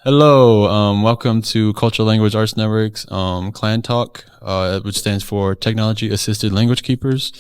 Hello, welcome to Cultural Language Arts Network's Clan Talk, which stands for Technology Assisted Language Keepers.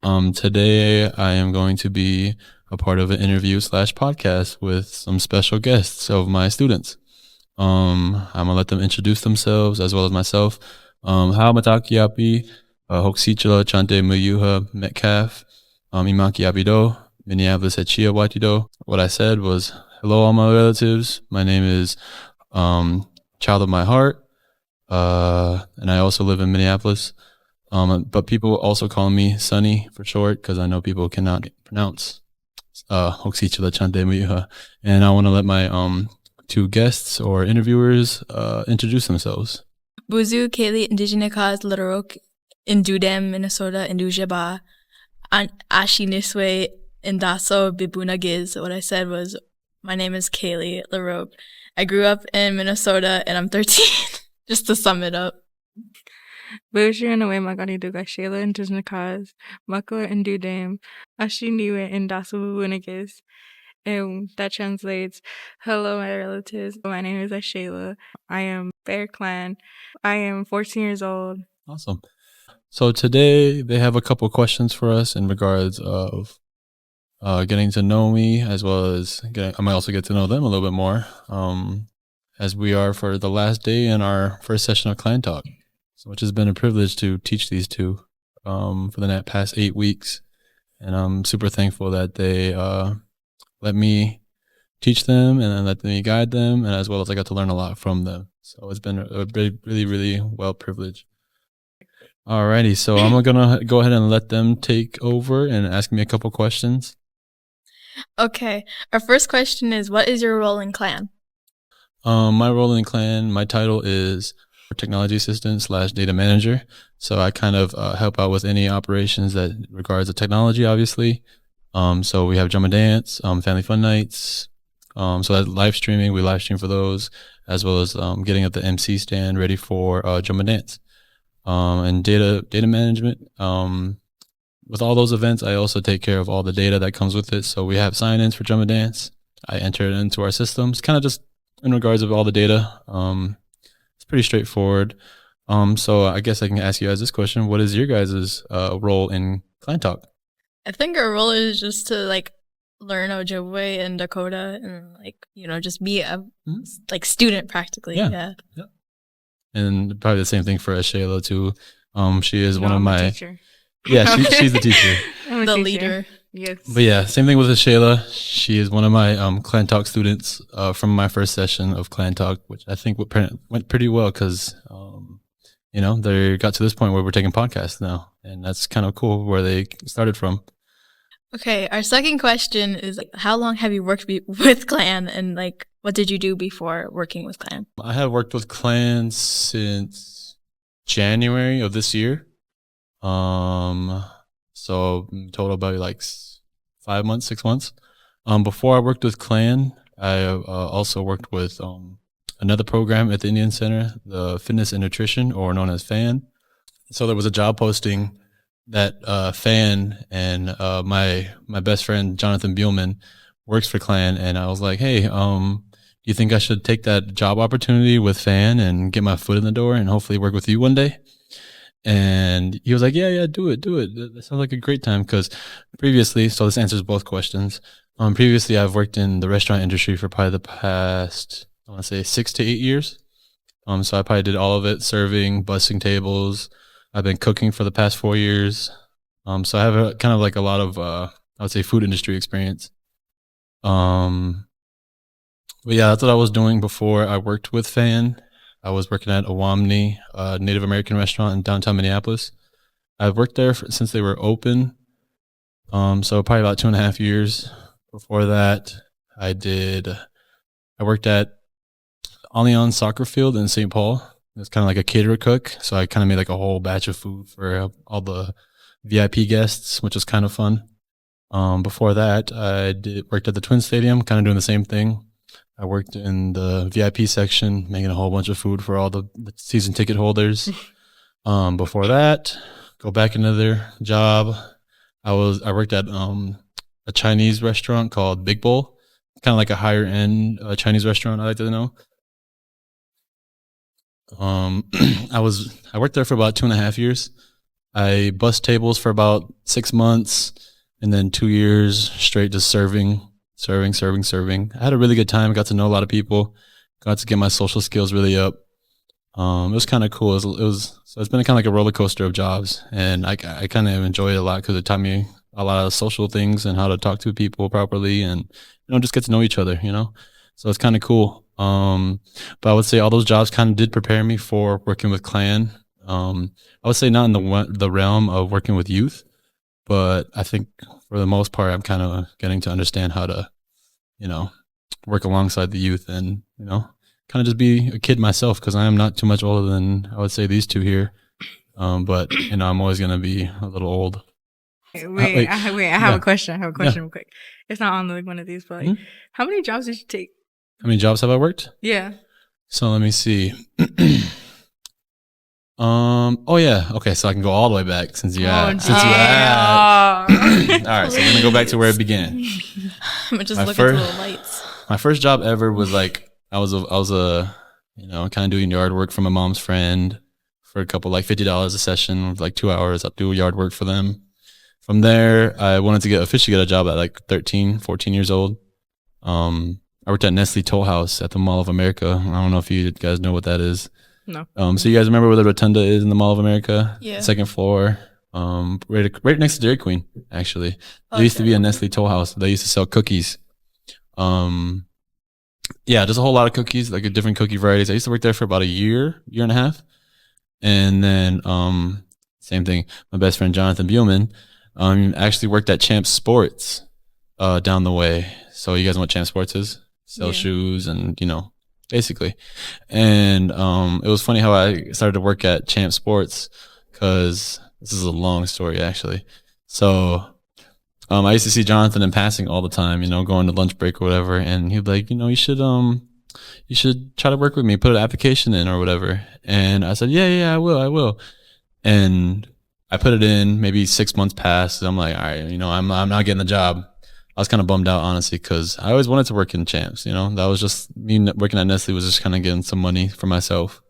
Today, I am going to be a part of an interview slash podcast with some special guests of my students. I'm gonna let them introduce themselves as well as myself. Ha Matakiapi, Hoksichila Chante Muyuha Metcalf, Imaki Do, Minneapolis Hechia Watido. What I said was, hello, all my relatives. My name is Child of My Heart, and I also live in Minneapolis. But people also call me Sunny for short because I know people cannot pronounce Hoksichila Chante Muyuha. And I want to let my two guests or interviewers introduce themselves. Buzu Caylee Caylee Laroque in Dudem, Minnesota, in Dujaba, Ashiniswe in Daso Bibuna Giz. What I said was, my name is Caylee Laroque. I grew up in Minnesota and I'm 13, just to sum it up. Buju and away Magani Duga Ishayla and Tijnakas, Makla and Dudam, Ashiniwe and Daso Bibuna Giz. And that translates, hello, my relatives. My name is Ishayla. I am Bear Clan. I am 14 years old. Awesome. So today they have a couple questions for us in regards of getting to know me, as well as I might also get to know them a little bit more, as we are for the last day in our first session of Clan Talk, which has been a privilege to teach these two for the past 8 weeks. And I'm super thankful that they let me teach them and then let me guide them, and as well as I got to learn a lot from them. So it's been a really, really well privileged. Alrighty, so I'm gonna go ahead and let them take over and ask me a couple questions. Okay, our first question is, what is your role in Clan? My role in Clan, my title is technology assistant / data manager. So I kind of help out with any operations that regards the technology, obviously. So we have drum and dance, family fun nights. So that live streaming, we live stream for those, as well as getting up the MC stand ready for drum and dance. And data management. With all those events, I also take care of all the data that comes with it. So we have sign-ins for drum and dance. I enter it into our systems, kind of just in regards of all the data. It's pretty straightforward. So I guess I can ask you guys this question: what is your guys' role in Clan Talk? I think our role is just to learn Ojibwe and Dakota, and just be a student practically. Yeah. And probably the same thing for Ishayla too. She is one of I'm my a teacher. Yeah, she's the teacher. I'm a The teacher. leader. Yes. But yeah, same thing with Ishayla. She is one of my Clan Talk students from my first session of Clan Talk, which I think went pretty well because they got to this point where we're taking podcasts now, and that's kind of cool where they started from. Okay, our second question is, how long have you worked with Clan, and what did you do before working with Clan? I have worked with Clan since January of this year. So total about 5 months, 6 months. Before I worked with Clan, I also worked with another program at the Indian Center, the Fitness and Nutrition, or known as FAN. So there was a job posting that FAN and my best friend Jonathan Buellman works for Clan, and I was like, hey, do you think I should take that job opportunity with FAN and get my foot in the door and hopefully work with you one day? And he was like, yeah, do it. That sounds like a great time. Because previously, so this answers both questions. Previously, I've worked in the restaurant industry for probably the past, I want to say 6 to 8 years. So I probably did all of it, serving, bussing tables. I've been cooking for the past 4 years. So I have a lot of, I would say, food industry experience. But yeah, that's what I was doing before I worked with FAN. I was working at Awamni, a Native American restaurant in downtown Minneapolis. I've worked there since they were open, so probably about 2.5 years. Before that, I worked at Allianz Soccer Field in St. Paul. It's kind of like a caterer cook, so I kind of made a whole batch of food for all the VIP guests, which was kind of fun. Before that, I worked at the Twin Stadium, kind of doing the same thing. I worked in the VIP section, making a whole bunch of food for all the season ticket holders. Before that, go back another job. I worked at a Chinese restaurant called Big Bowl, kind of like a higher end Chinese restaurant, I like to know. I worked there for about 2.5 years. I bussed tables for about 6 months, and then 2 years straight just serving. I had a really good time. Got to know a lot of people. Got to get my social skills really up. It was kind of cool. So it's been kind of like a roller coaster of jobs, and I kind of enjoy it a lot because it taught me a lot of social things and how to talk to people properly, and just get to know each other. So it's kind of cool. But I would say all those jobs kind of did prepare me for working with Clan. I would say not in the realm of working with youth, but I think for the most part, I'm kind of getting to understand how to, work alongside the youth and, kind of just be a kid myself because I am not too much older than I would say these two here. But, I'm always going to be a little old. Wait, I have yeah. a question. Real quick. It's not on one of these, but how many jobs did you take? How many jobs have I worked? Yeah. So let me see. Oh yeah. Okay, so I can go all the way back since you asked. All right, so we're gonna go back to where it began. I'm just looking at the lights. My first job ever was like I was kind of doing yard work for my mom's friend for a couple like $50 a session, like 2 hours. I'd do yard work for them. From there, I wanted to officially get a job at like 13, 14 years old. I worked at Nestle Toll House at the Mall of America. I don't know if you guys know what that is. No. So you guys remember where the rotunda is in the Mall of America? Yeah. Second floor. Right next to Dairy Queen, actually. There used to be a Nestle Toll House. They used to sell cookies. Yeah, just a whole lot of cookies, like different cookie varieties. I used to work there for about a year and a half. And then, same thing. My best friend, Jonathan Buellman, actually worked at Champ Sports, down the way. So you guys know what Champ Sports is? Sell shoes and, basically. And it was funny how I started to work at Champ Sports because this is a long story, actually. So I used to see Jonathan in passing all the time, going to lunch break or whatever. And he'd be like, you should try to work with me, put an application in or whatever. And I said, yeah, I will. And I put it in, maybe 6 months passed. And I'm like, all right, I'm not getting the job. I was kind of bummed out, honestly, because I always wanted to work in Champs. That was just me working at Nestle was just kind of getting some money for myself.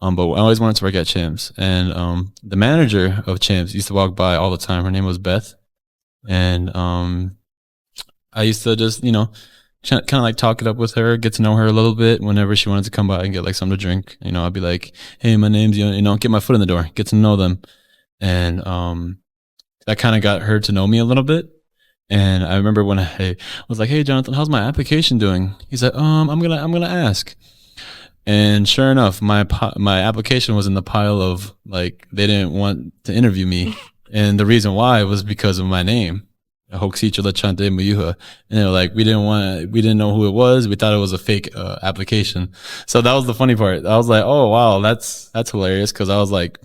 But I always wanted to work at Champs. And the manager of Champs used to walk by all the time. Her name was Beth. And I used to just, kind of like talk it up with her, get to know her a little bit whenever she wanted to come by and get like something to drink. I'd be like, hey, my name's, get my foot in the door, get to know them. And that kind of got her to know me a little bit. And I remember when I was like, hey, Jonathan, how's my application doing? He's like, I'm gonna ask. And sure enough, my application was in the pile of like, they didn't want to interview me. And the reason why was because of my name. Hoxicho Lachante Muyuha. And they were like, we didn't know who it was. We thought it was a fake application. So that was the funny part. I was like, oh wow, that's hilarious. Cause I was like,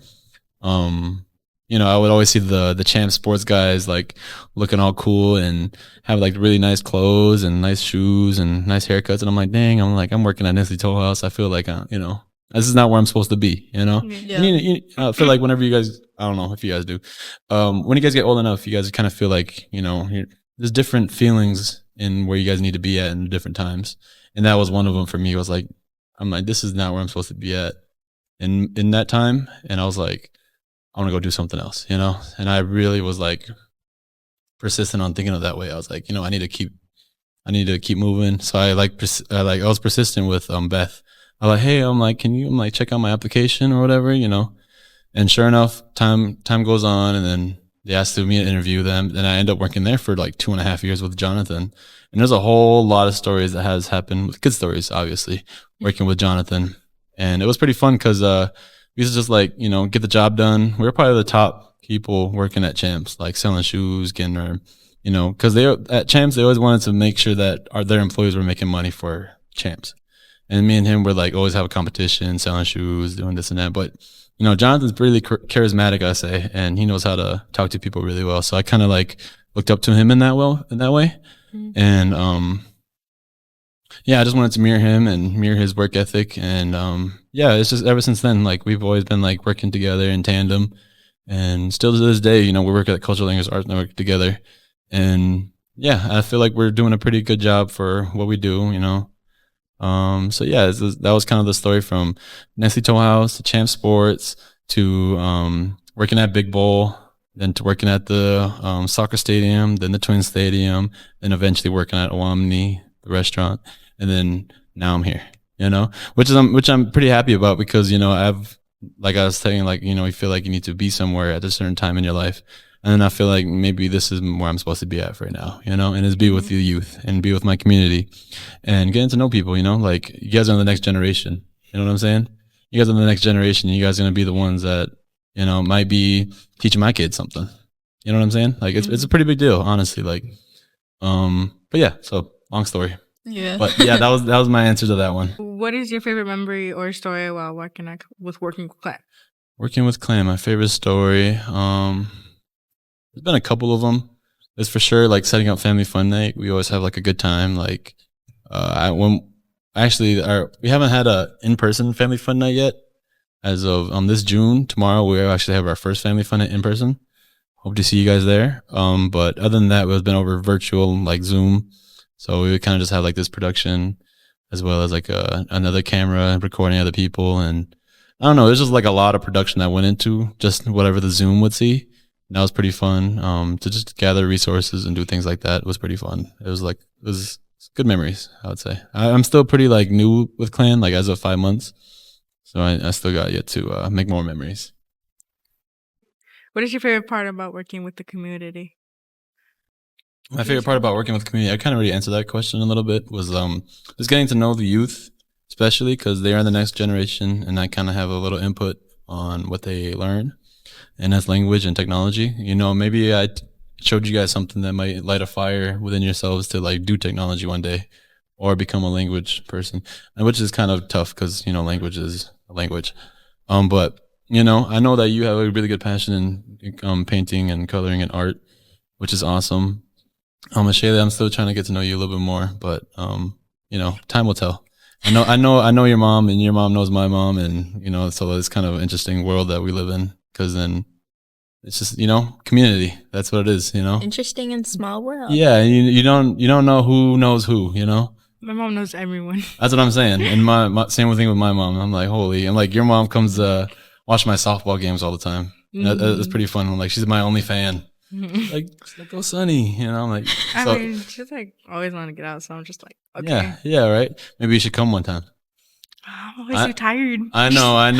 I would always see the Champ Sports guys like looking all cool and have like really nice clothes and nice shoes and nice haircuts. And I'm like, dang, I'm working at Nestle Toll House. I feel like, this is not where I'm supposed to be, Yeah. I feel like whenever you guys, I don't know if you guys do, when you guys get old enough, you guys kind of feel like, there's different feelings in where you guys need to be at in different times. And that was one of them for me. I'm like, this is not where I'm supposed to be at in that time. And I was like, I want to go do something else, and I really was like persistent on thinking of that way. I was like, I need to keep moving. So I was persistent with Beth. I was like, hey, can you check out my application or whatever, and sure enough, time goes on, and then they asked me to interview them. And I end up working there for like 2.5 years with Jonathan. And there's a whole lot of stories that has happened, good stories, obviously, working with Jonathan. And it was pretty fun because, we used to just like, get the job done. We were probably the top people working at Champs, like selling shoes, getting our, because at Champs, they always wanted to make sure that their employees were making money for Champs. And me and him were like always have a competition, selling shoes, doing this and that. But, Jonathan's really charismatic, I say, and he knows how to talk to people really well. So I kind of like looked up to him in that way. Mm-hmm. And, yeah, I just wanted to mirror him and mirror his work ethic. And it's just ever since then, like we've always been like working together in tandem. And still to this day, we work at the Cultural Language Arts Network together. And yeah, I feel like we're doing a pretty good job for what we do, So yeah, that was kind of the story from Nestle Toll House to Champ Sports to working at Big Bowl, then to working at the soccer stadium, then the Twin Stadium, then eventually working at Owamni, the restaurant, and then now I'm here. Which I'm pretty happy about because I've, like I was saying, like you feel like you need to be somewhere at a certain time in your life, and then I feel like maybe this is where I'm supposed to be at right now, and is be with the youth and be with my community and getting to know people, like you guys are the next generation. You know what I'm saying? You guys are the next generation. You guys are going to be the ones that, might be teaching my kids something. You know what I'm saying? Like it's a pretty big deal, honestly. Like, but yeah, so long story. Yeah. But yeah, that was my answer to that one. What is your favorite memory or story while working with Clan? Working with Clan, my favorite story. There's been a couple of them. There's for sure like setting up family fun night. We always have like a good time. Like, we haven't had a in-person family fun night yet. As of this June, tomorrow we actually have our first family fun night in person. Hope to see you guys there. But other than that, we've been over virtual, like Zoom. So we would kind of just have like this production, as well as like another camera recording other people, and I don't know. There's just like a lot of production that went into just whatever the Zoom would see. And that was pretty fun. To just gather resources and do things like that was pretty fun. It was good memories, I would say. I'm still pretty like new with Clan, like as of 5 months. So I still got yet to make more memories. What is your favorite part about working with the community? My favorite part about working with the community, I kind of already answered that question a little bit, was just getting to know the youth, especially because they are the next generation, and I kind of have a little input on what they learn, and that's language and technology. Maybe I showed you guys something that might light a fire within yourselves to like do technology one day, or become a language person, and which is kind of tough because language is a language. But I know that you have a really good passion in painting and coloring and art, which is awesome. Ishayla, I'm still trying to get to know you a little bit more, but time will tell. I know your mom, and your mom knows my mom, and so it's kind of an interesting world that we live in, because then it's just community. That's what it is. Interesting and small world. Yeah, you don't know who knows who. My mom knows everyone. That's what I'm saying. And my same thing with my mom. I'm like, holy, and like your mom comes watch my softball games all the time. Mm-hmm. That's pretty fun. Like she's my only fan. Like, go Sonny, I'm like, I mean, she's like always want to get out, so I'm just like, okay. Yeah, right. Maybe you should come one time. I'm always too tired. I know. I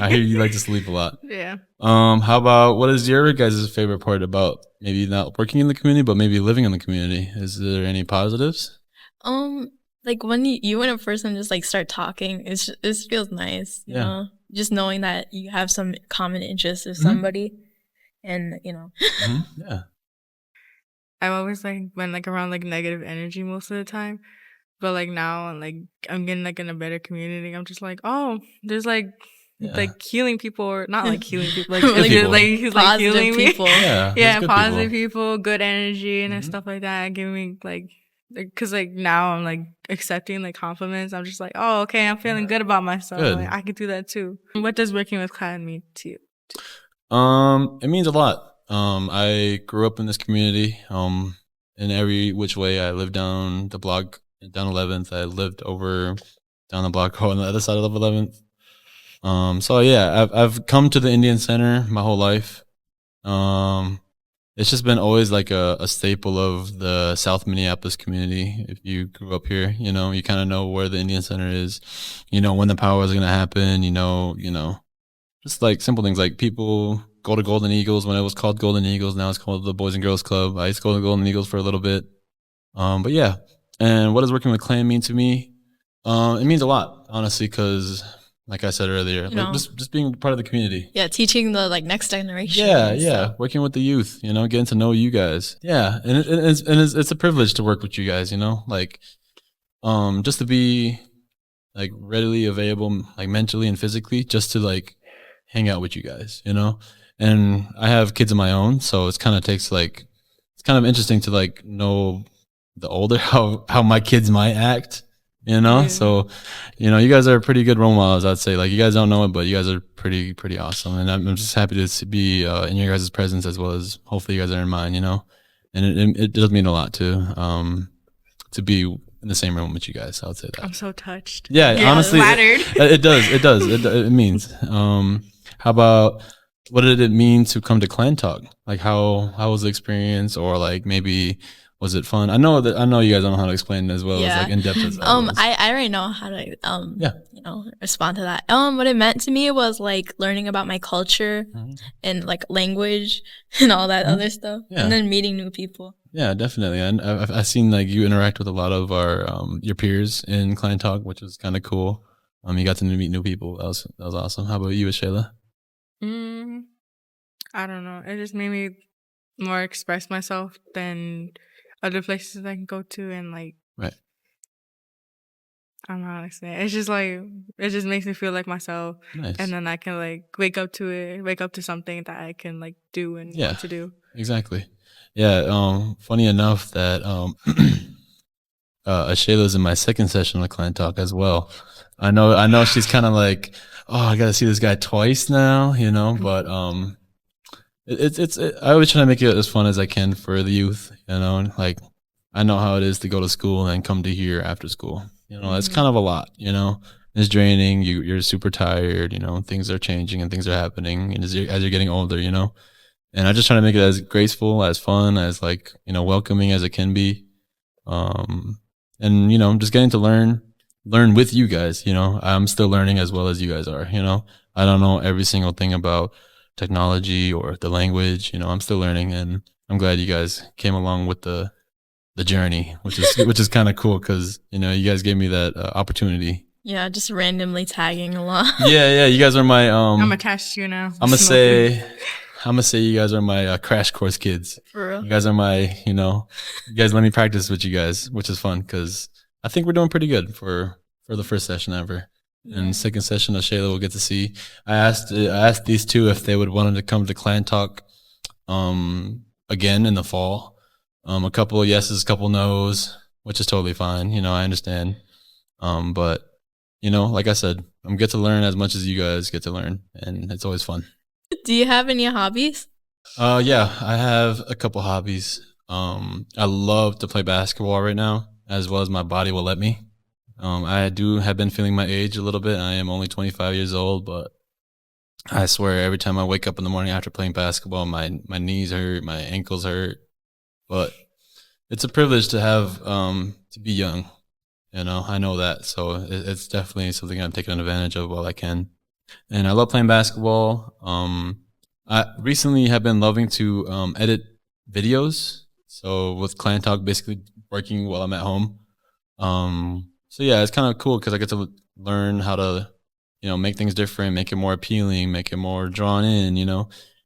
hear you like to sleep a lot. Yeah. How about, what is your guys' favorite part about maybe not working in the community, but maybe living in the community? Is there any positives? Like when you and a person just like start talking, it feels nice. You know, just knowing that you have some common interests with somebody. And Yeah, I've always like been like around like negative energy most of the time, but like now like I'm getting like in a better community. I'm just like, oh, there's like healing people, or not like healing people, like he's like healing people. Me. Yeah, positive people, good energy and stuff like that. Giving me like, because like now I'm like accepting like compliments. I'm just like, oh, okay, I'm feeling good about myself. Good. Like I can do that too. What does working with Clan mean to you? It means a lot. I grew up in this community. In every which way, I lived down the block, down 11th. I lived over down the block on the other side of 11th. So yeah, I've come to the Indian Center my whole life. It's just been always like a staple of the South Minneapolis community. If you grew up here, you kind of know where the Indian Center is. When the power is gonna happen. Just like simple things, like people go to Golden Eagles when it was called Golden Eagles. Now it's called the Boys and Girls Club. I used to go to Golden Eagles for a little bit. But yeah. And what does working with Clan mean to me? It means a lot, honestly, because like I said earlier, like just being part of the community. Yeah, teaching the like next generation. Yeah. Working with the youth, getting to know you guys. Yeah. And it's a privilege to work with you guys, like just to be like readily available, like mentally and physically, just to like hang out with you guys, and I have kids of my own, so it's kind of interesting to like know the older how my kids might act, so you guys are pretty good role models, I'd say. Like, you guys don't know it, but you guys are pretty awesome, and I'm just happy to be in your guys' presence, as well as hopefully you guys are in mine, and it does mean a lot to be in in the same room with you guys. I would say that. I'm so touched. Yeah, honestly, flattered. It does. It means. How about what did it mean to come to Clan Talk? Like how was the experience, or like maybe was it fun? I know you guys don't know how to explain it as well as like in depth as that was. I already know how to respond to that. What it meant to me was like learning about my culture and like language and all that other stuff, and then meeting new people. Yeah, definitely. And I've seen like you interact with a lot of our your peers in Clan Talk, which was kind of cool. You got to meet new people. That was awesome. How about you, Ishayla? I don't know. It just made me more express myself than other places I can go to, and like, right. I don't know how to say it. It's just like, it just makes me feel like myself. Nice. And then I can like wake up to something that I can like do and want to do. Exactly. Yeah. Funny enough that Ishayla's in my second session of Clan Talk as well. I know she's kind of like, oh, I got to see this guy twice now, but I always try to make it as fun as I can for the youth, like I know how it is to go to school and come to here after school. It's kind of a lot, it's draining. You're super tired, things are changing and things are happening, and as you're getting older, and I just try to make it as graceful, as fun, as like, welcoming as it can be. And, I'm just getting to learn with you guys, I'm still learning as well as you guys are, I don't know every single thing about technology or the language, I'm still learning, and I'm glad you guys came along with the journey, which is kind of cool because, you guys gave me that opportunity. Yeah, just randomly tagging along. Yeah, you guys are my I'm attached to you now. I'm gonna say you guys are my crash course kids. For real. You guys are my, you guys let me practice with you guys, which is fun because I think we're doing pretty good for the first session ever. And second session, Ishayla will get to see. I asked these two if they would want to come to Clan Talk again in the fall. A couple of yeses, a couple no's, which is totally fine. I understand. But like I said, I'm get to learn as much as you guys get to learn, and it's always fun. Do you have any hobbies? Yeah, I have a couple hobbies. I love to play basketball right now, as well as my body will let me. I have been feeling my age a little bit. I am only 25 years old, but I swear every time I wake up in the morning after playing basketball, my knees hurt, my ankles hurt. But it's a privilege to have to be young. I know that, so it's definitely something I'm taking advantage of while I can. And I love playing basketball. I recently have been loving to edit videos. So with Clan Talk, basically working while I'm at home. So yeah, it's kind of cool because I get to learn how to, make things different, make it more appealing, make it more drawn in,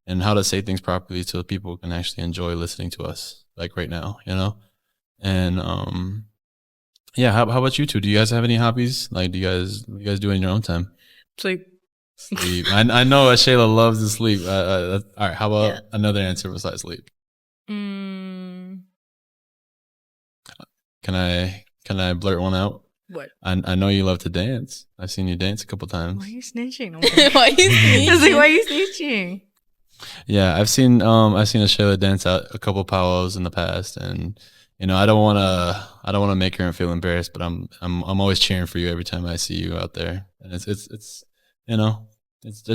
and how to say things properly so people can actually enjoy listening to us, like right now, And yeah, how about you two? Do you guys have any hobbies? Like, what do you guys do in your own time? Sleep. I know Ishayla loves to sleep. All right, how about another answer besides sleep? Mm. Can I blurt one out? What? I know you love to dance. I've seen you dance a couple times. Why are you snitching? Why are you snitching? I was like, why are you snitching? Yeah, I've seen Ishayla dance out a couple powwows in the past, and I don't want to make her feel embarrassed, but I'm always cheering for you every time I see you out there, and it's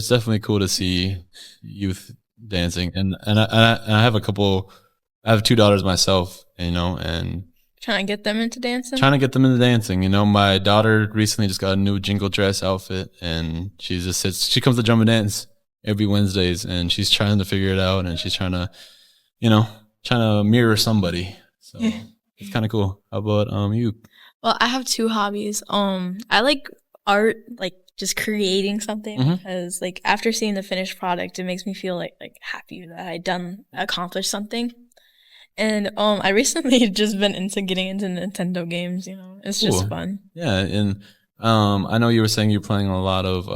definitely cool to see youth dancing, and I have I have two daughters myself, and trying to get them into dancing. My daughter recently just got a new jingle dress outfit, and she just sits. She comes to drum and dance every Wednesdays, and she's trying to figure it out, and she's trying to mirror somebody. So it's kind of cool. How about you? Well, I have two hobbies. I like art, like just creating something, because like after seeing the finished product, it makes me feel like happy that accomplished something. And I recently just been getting into Nintendo games. It's just fun. Yeah, and I know you were saying you're playing a lot of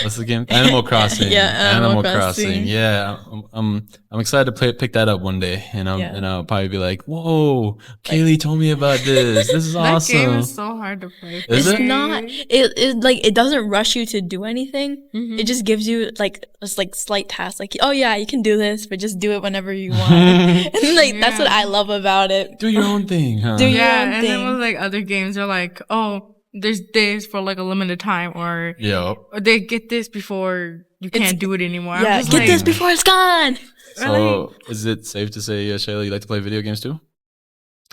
What's the game? Animal Crossing. Yeah, Animal Crossing. Yeah, I'm excited to pick that up one day, and I'll probably be like, "Whoa, Caylee told me about this. This is That awesome." game is so hard to play. Is It's it? not. It like it doesn't rush you to do anything. Mhm. It just gives you like just like slight tasks. Like, oh yeah, you can do this, but just do it whenever you want. And like that's what I love about it. Do your own thing, huh? Do your Yeah, own and then thing. with like other games, they're like, oh, there's this for like a limited time, or they get this before you can't do it anymore. I'm Yeah, just get like, this before it's gone. So, is it safe to say, Shayla, you like to play video games too?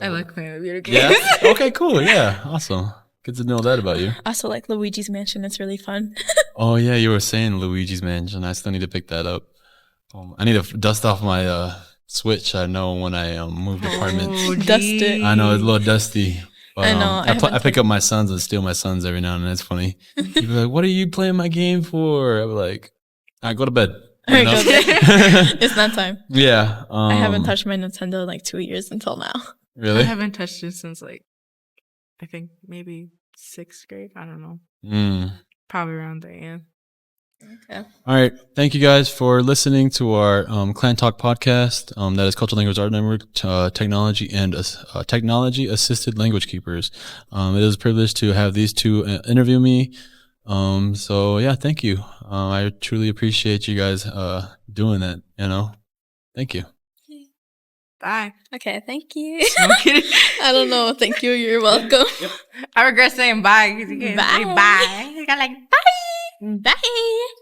I like playing video games. Yeah. Okay. Cool. Yeah. Awesome. Good to know that about you. I also like Luigi's Mansion. It's really fun. Oh yeah, you were saying Luigi's Mansion. I still need to pick that up. I need to dust off my Switch. I know when I moved apartments. Oh, Dust it. I know it's a little dusty. But, I know, I pick up my sons and steal my sons every now and then. It's funny. You'd be like, "What are you playing my game for?" I'd be like, "I go to bed." You know? It's not time. Yeah. I haven't touched my Nintendo in like 2 years until now. Really? I haven't touched it since like, I think maybe 6th grade. I don't know. Probably around there, yeah. Okay. All right. Thank you guys for listening to our Clan Talk podcast. That is Cultural Language Art Network, technology and technology assisted language keepers. It is a privilege to have these two interview me. So yeah, thank you. I truly appreciate you guys doing that. Thank you. Bye. Okay, thank you. I don't know. Thank you. You're welcome. I regret saying bye because you can't say Bye. bye. You got like bye. Bye.